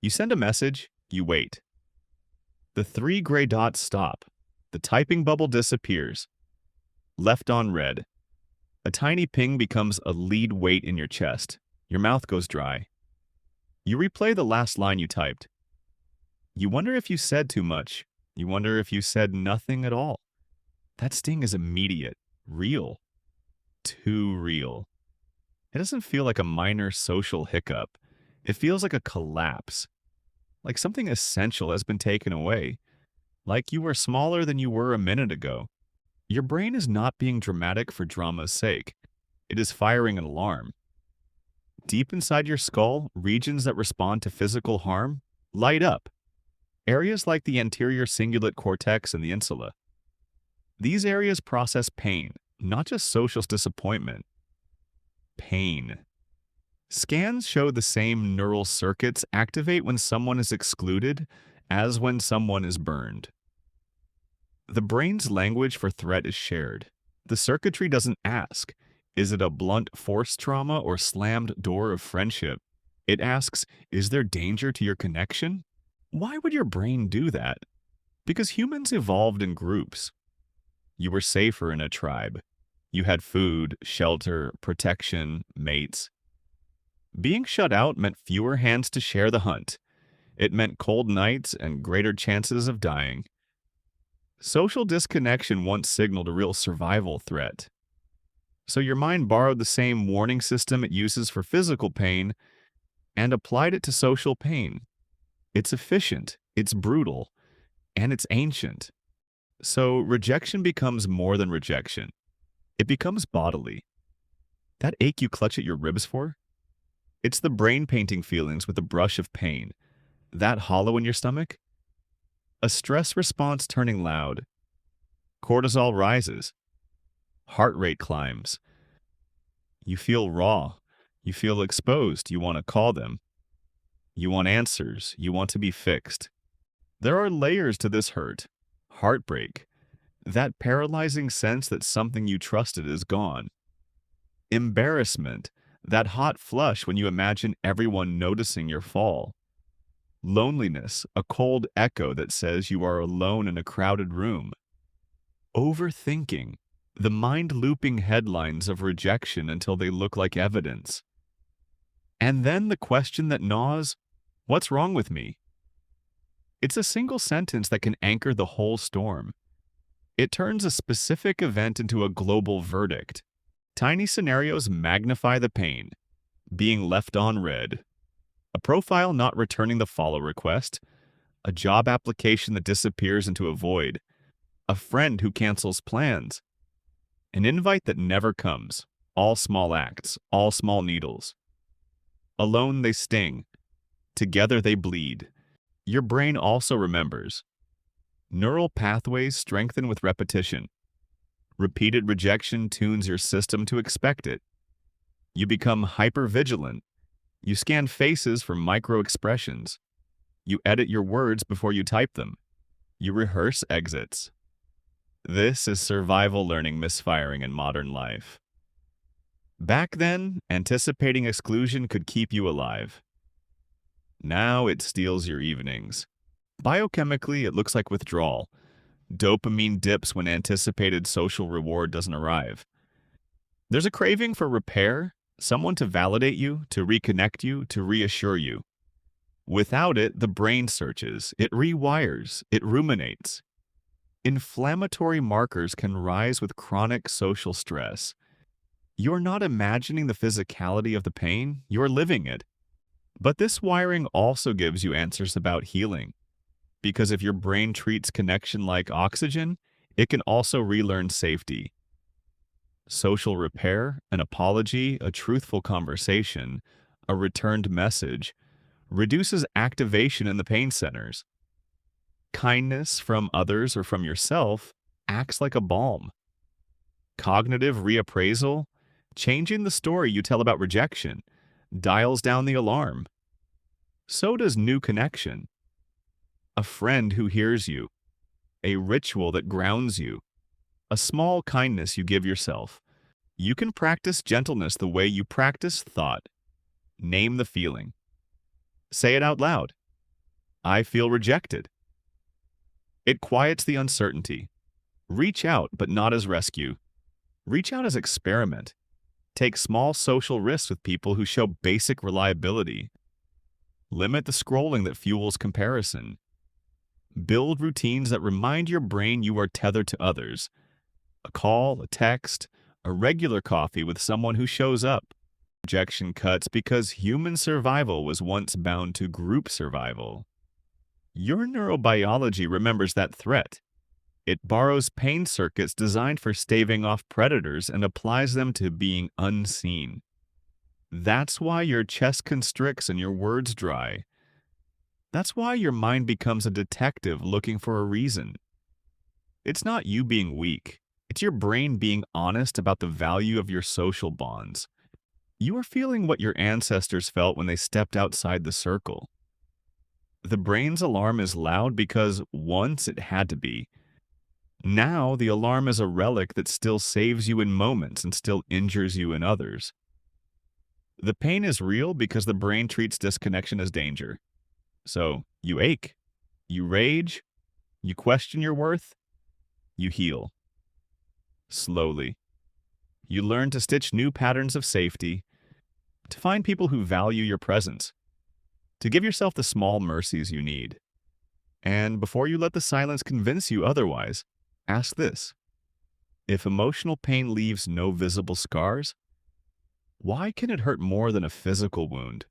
You send a message, you wait. The three gray dots stop. The typing bubble disappears. Left on red. A tiny ping becomes a lead weight in your chest. Your mouth goes dry. You replay the last line you typed. You wonder if you said too much. You wonder if you said nothing at all. That sting is immediate, real, too real. It doesn't feel like a minor social hiccup. It feels like a collapse, like something essential has been taken away, like you were smaller than you were a minute ago. Your brain is not being dramatic for drama's sake. It is firing an alarm. Deep inside your skull, regions that respond to physical harm light up. Areas like the anterior cingulate cortex and the insula. These areas process pain, not just social disappointment. Pain. Scans show the same neural circuits activate when someone is excluded as when someone is burned. The brain's language for threat is shared. The circuitry doesn't ask, is it a blunt force trauma or slammed door of friendship? It asks, is there danger to your connection? Why would your brain do that? Because humans evolved in groups. You were safer in a tribe. You had food, shelter, protection, mates. Being shut out meant fewer hands to share the hunt. It meant cold nights and greater chances of dying. Social disconnection once signaled a real survival threat. So your mind borrowed the same warning system it uses for physical pain and applied it to social pain. It's efficient, it's brutal, and it's ancient. So rejection becomes more than rejection. It becomes bodily. That ache you clutch at your ribs for? It's the brain painting feelings with a brush of pain. That hollow in your stomach? A stress response turning loud. Cortisol rises. Heart rate climbs. You feel raw. You feel exposed. You want to call them. You want answers. You want to be fixed. There are layers to this hurt. Heartbreak. That paralyzing sense that something you trusted is gone. Embarrassment. That hot flush when you imagine everyone noticing your fall. Loneliness. A cold echo that says you are alone in a crowded room. Overthinking. The mind-looping headlines of rejection until they look like evidence. And then the question that gnaws, what's wrong with me? It's a single sentence that can anchor the whole storm. It turns a specific event into a global verdict. Tiny scenarios magnify the pain. Being left on red. A profile not returning the follow request. A job application that disappears into a void. A friend who cancels plans. An invite that never comes. All small acts, all small needles. Alone they sting. Together they bleed. Your brain also remembers. Neural pathways strengthen with repetition. Repeated rejection tunes your system to expect it. You become hypervigilant. You scan faces for micro-expressions. You edit your words before you type them. You rehearse exits. This is survival learning misfiring in modern life. Back then, anticipating exclusion could keep you alive. Now it steals your evenings. Biochemically, it looks like withdrawal. Dopamine dips when anticipated social reward doesn't arrive. There's a craving for repair, someone to validate you, to reconnect you, to reassure you. Without it, the brain searches, it rewires, it ruminates. Inflammatory markers can rise with chronic social stress. You're not imagining the physicality of the pain, you're living it. But this wiring also gives you answers about healing. Because if your brain treats connection like oxygen, it can also relearn safety. Social repair, an apology, a truthful conversation, a returned message, reduces activation in the pain centers. Kindness from others or from yourself acts like a balm. Cognitive reappraisal, changing the story you tell about rejection, dials down the alarm. So does new connection. A friend who hears you, a ritual that grounds you, a small kindness you give yourself. You can practice gentleness the way you practice thought. Name the feeling. Say it out loud. I feel rejected. It quiets the uncertainty. Reach out, but not as rescue. Reach out as experiment. Take small social risks with people who show basic reliability. Limit the scrolling that fuels comparison. Build routines that remind your brain you are tethered to others. A call, a text, a regular coffee with someone who shows up. Rejection cuts because human survival was once bound to group survival. Your neurobiology remembers that threat. It borrows pain circuits designed for staving off predators and applies them to being unseen. That's why your chest constricts and your words dry. That's why your mind becomes a detective looking for a reason. It's not you being weak. It's your brain being honest about the value of your social bonds. You are feeling what your ancestors felt when they stepped outside the circle. The brain's alarm is loud because once it had to be. Now the alarm is a relic that still saves you in moments and still injures you in others. The pain is real because the brain treats disconnection as danger. So you ache, you rage, you question your worth, you heal. Slowly. You learn to stitch new patterns of safety, to find people who value your presence, to give yourself the small mercies you need. And before you let the silence convince you otherwise, ask this. If emotional pain leaves no visible scars, why can it hurt more than a physical wound?